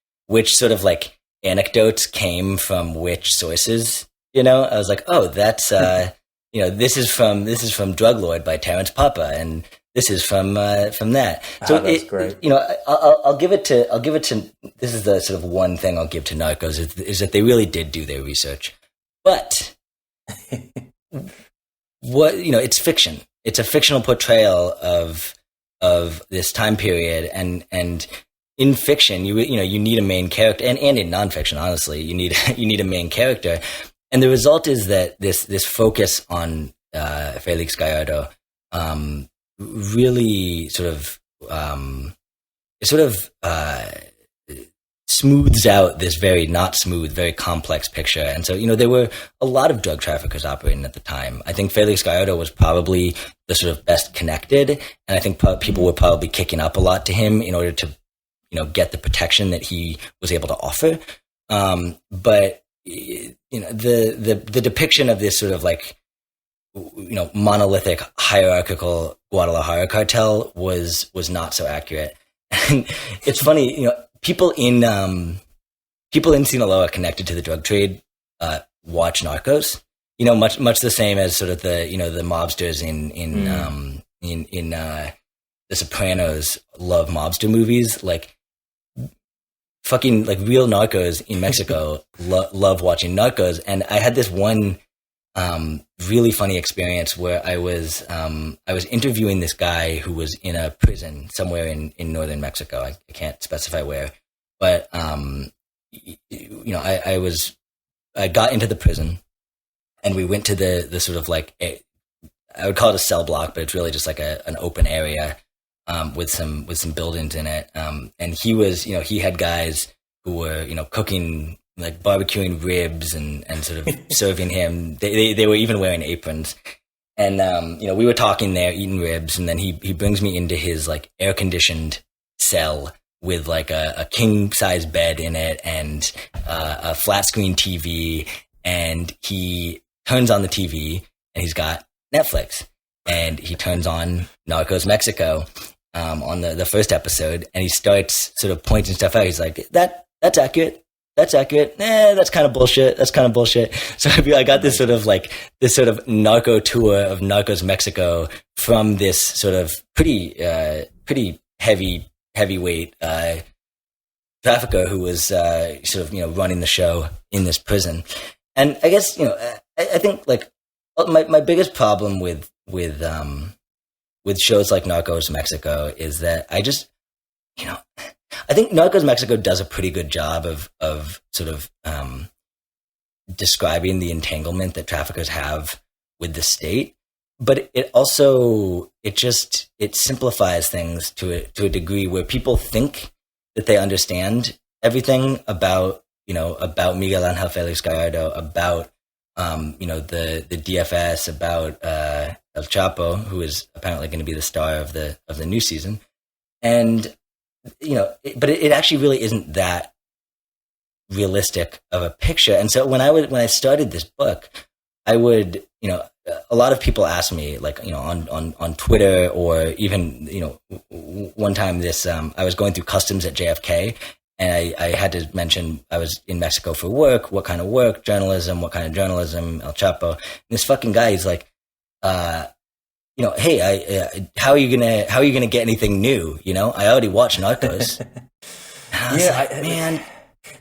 sort of like anecdotes came from which sources. I was like, oh, that's this is from Drug Lord by Terrence Papa, and this is from that. So that's great. I'll give it to. This is the sort of one thing I'll give to Narcos is that they really did do their research, but it's fiction. it's a fictional portrayal of this time period, and in fiction, you need a main character, and in nonfiction, honestly, you need a main character, and the result is that this focus on Felix Gallardo really smooths out this very not smooth, very complex picture. And so, there were a lot of drug traffickers operating at the time. I think Felix Gallardo was probably the sort of best connected, and I think people were probably kicking up a lot to him in order to, get the protection that he was able to offer. But the depiction of this sort of like, monolithic hierarchical Guadalajara cartel was not so accurate. And it's funny, people in Sinaloa connected to the drug trade watch Narcos. Much the same as sort of the the mobsters in The Sopranos love mobster movies. Like fucking like real narcos in Mexico love watching Narcos. And I had this one really funny experience where I was interviewing this guy who was in a prison somewhere in northern Mexico. I can't specify where, but I got into the prison, and we went to the sort of like I would call it a cell block, but it's really just like an open area with some buildings in it. And he was he had guys who were cooking, like barbecuing ribs and sort of serving him. They were even wearing aprons. And, we were talking there, eating ribs. And then he brings me into his like air conditioned cell with like a king size bed in it and a flat screen TV. And he turns on the TV and he's got Netflix, and he turns on Narcos Mexico on the first episode. And he starts sort of pointing stuff out. He's like, that's accurate. That's accurate. That's kind of bullshit. That's kind of bullshit. So I got this sort of narco tour of Narcos Mexico from this sort of pretty heavyweight trafficker who was sort of running the show in this prison. And I guess I think like my biggest problem with shows like Narcos Mexico is that I just I think Narcos Mexico does a pretty good job of sort of describing the entanglement that traffickers have with the state, but it simplifies things to a degree where people think that they understand everything about Miguel Angel Felix Gallardo, about the DFS, about El Chapo, who is apparently going to be the star of the new season, and but it actually really isn't that realistic of a picture. And so when I started this book, I would, a lot of people ask me, like, on Twitter, or even, one time I was going through customs at JFK, and I had to mention I was in Mexico for work. What kind of work? Journalism. What kind of journalism? El Chapo. And this fucking guy, he's like, hey, how are you gonna get anything new? I already watched Narcos. Man,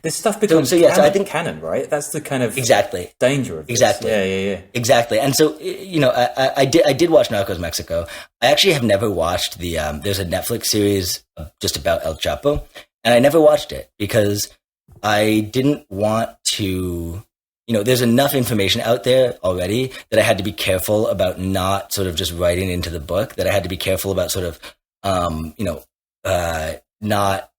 this stuff becomes so I think canon, right? That's the kind of exactly danger of this. Exactly. Yeah. Exactly. And so I did watch Narcos Mexico. I actually have never watched there's a Netflix series just about El Chapo, and I never watched it because I didn't want to. There's enough information out there already that I had to be careful about not sort of just writing into the book, that I had to be careful about sort of, not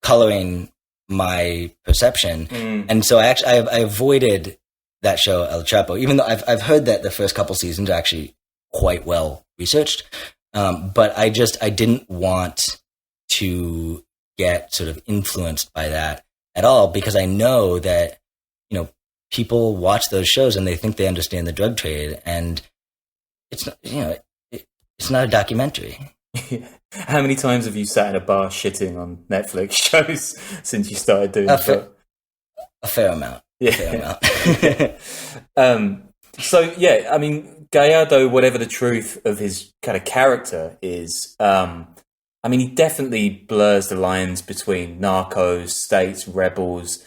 coloring my perception. And so I avoided that show, El Chapo, even though I've heard that the first couple seasons are actually quite well researched. But I didn't want to get sort of influenced by that at all, because I know that, people watch those shows and they think they understand the drug trade, and it's not, it's not a documentary. How many times have you sat in a bar shitting on Netflix shows since you started doing a fair amount. Yeah. A fair amount. So yeah, I mean, Gallardo, whatever the truth of his kind of character is, he definitely blurs the lines between narcos, states, rebels.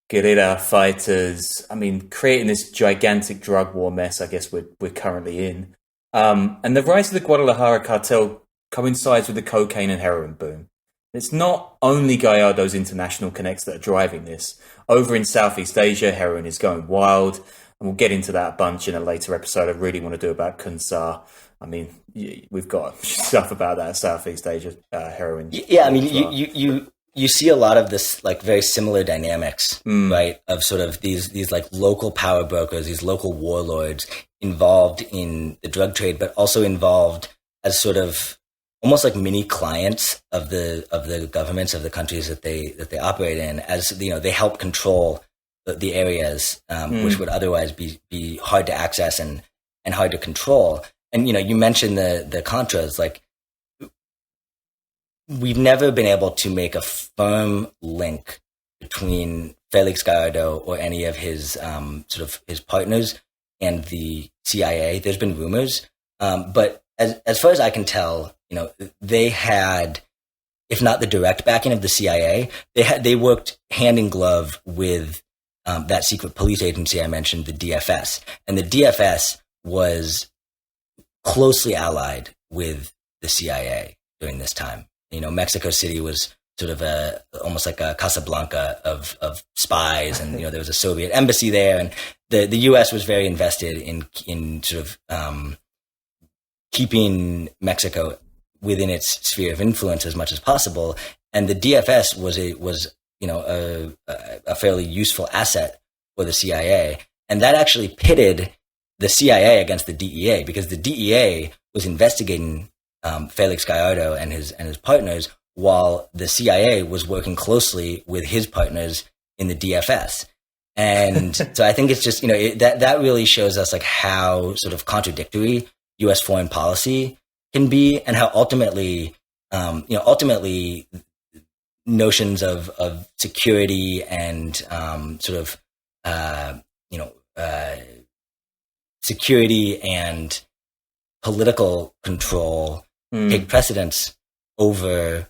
guerrilla fighters. I mean, creating this gigantic drug war mess, I guess we're currently in. And the rise of the Guadalajara cartel coincides with the cocaine and heroin boom. It's not only Gallardo's international connects that are driving this. Over in Southeast Asia, heroin is going wild, and we'll get into that a bunch in a later episode. I really want to do about Kunsar. I mean, we've got stuff about that Southeast Asia heroin. Yeah, I mean, you see a lot of this like very similar dynamics, right? Of sort of these like local power brokers, these local warlords involved in the drug trade, but also involved as sort of almost like mini clients of the governments of the countries that they operate in, as you know, they help control the areas which would otherwise be hard to access and hard to control. And you know, you mentioned the Contras. Like, we've never been able to make a firm link between Felix Gallardo or any of his sort of his partners and the CIA. There's been rumors, but as far as I can tell, you know, they had, if not the direct backing of the CIA, they worked hand in glove with that secret police agency I mentioned, the DFS, and the DFS was closely allied with the CIA during this time. You know, Mexico City was sort of almost like a Casablanca of spies, and you know, there was a Soviet embassy there, and the U.S. was very invested in sort of keeping Mexico within its sphere of influence as much as possible. And the DFS was you know, a fairly useful asset for the CIA, and that actually pitted the CIA against the DEA, because the DEA was investigating Felix Gallardo and his partners, while the CIA was working closely with his partners in the DFS. And so I think it's just, you know, that really shows us like how sort of contradictory U.S. foreign policy can be, and how ultimately notions of security and sort of security and political control take precedence over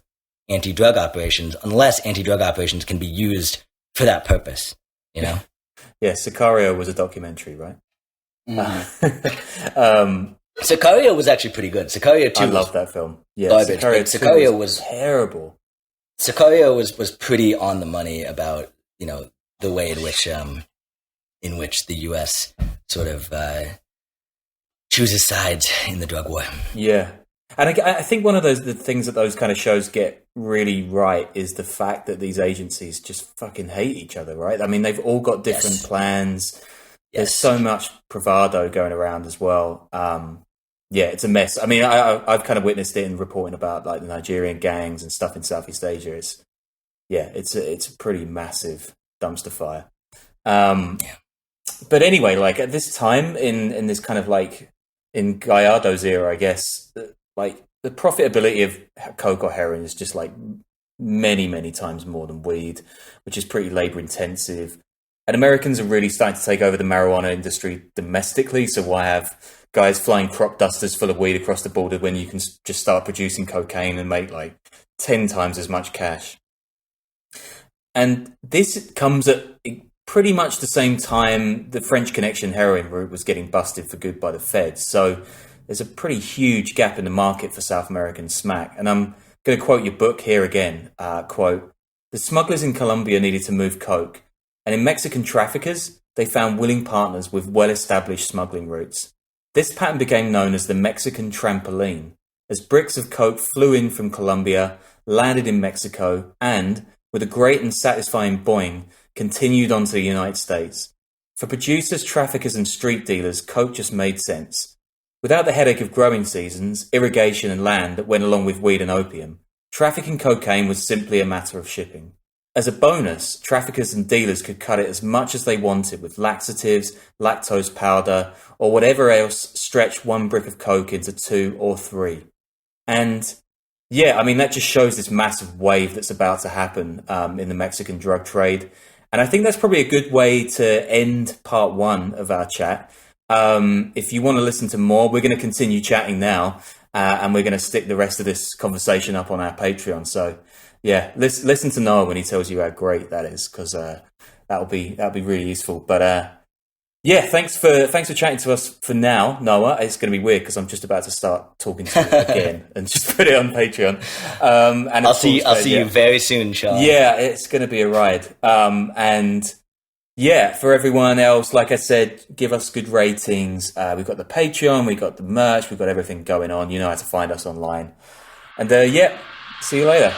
anti-drug operations, unless anti-drug operations can be used for that purpose, you know? Yeah, Sicario was a documentary, right? Sicario was actually pretty good. Sicario 2 I love that film. Yeah, garbage. Sicario was terrible. Sicario was pretty on the money about, you know, the way in which the U.S. sort of chooses sides in the drug war. Yeah. And I think one of the things that those kind of shows get really right is the fact that these agencies just fucking hate each other, right? I mean, they've all got different plans. Yes. There's so much bravado going around as well. Yeah, it's a mess. I mean, I've kind of witnessed it in reporting about like the Nigerian gangs and stuff in Southeast Asia. It's a pretty massive dumpster fire. But anyway, like at this time in this kind of like in Gallardo's era, I guess, like the profitability of coke or heroin is just like many, many times more than weed, which is pretty labor intensive. And Americans are really starting to take over the marijuana industry domestically. So why have guys flying crop dusters full of weed across the border when you can just start producing cocaine and make like 10 times as much cash? And this comes at pretty much the same time the French Connection heroin route was getting busted for good by the feds. So there's a pretty huge gap in the market for South American smack. And I'm going to quote your book here again. Quote, "The smugglers in Colombia needed to move coke. And in Mexican traffickers, they found willing partners with well-established smuggling routes. This pattern became known as the Mexican trampoline, as bricks of coke flew in from Colombia, landed in Mexico, and, with a great and satisfying boing, continued on to the United States. For producers, traffickers, and street dealers, coke just made sense. Without the headache of growing seasons, irrigation, and land that went along with weed and opium, trafficking cocaine was simply a matter of shipping. As a bonus, traffickers and dealers could cut it as much as they wanted with laxatives, lactose powder, or whatever else stretched one brick of coke into 2 or 3. And yeah, I mean, that just shows this massive wave that's about to happen in the Mexican drug trade. And I think that's probably a good way to end part 1 of our chat. If you want to listen to more, we're going to continue chatting now, and we're going to stick the rest of this conversation up on our Patreon. So yeah, listen to Noah when he tells you how great that is, because that'll be really useful. But yeah, thanks for chatting to us for now, Noah. It's going to be weird because I'm just about to start talking to you again and just put it on Patreon. And I'll see you very soon, Sean. Yeah, it's going to be a ride. And yeah, for everyone else, like I said, give us good ratings. We've got the Patreon, we've got the merch, we've got everything going on. You know how to find us online. And yeah, see you later.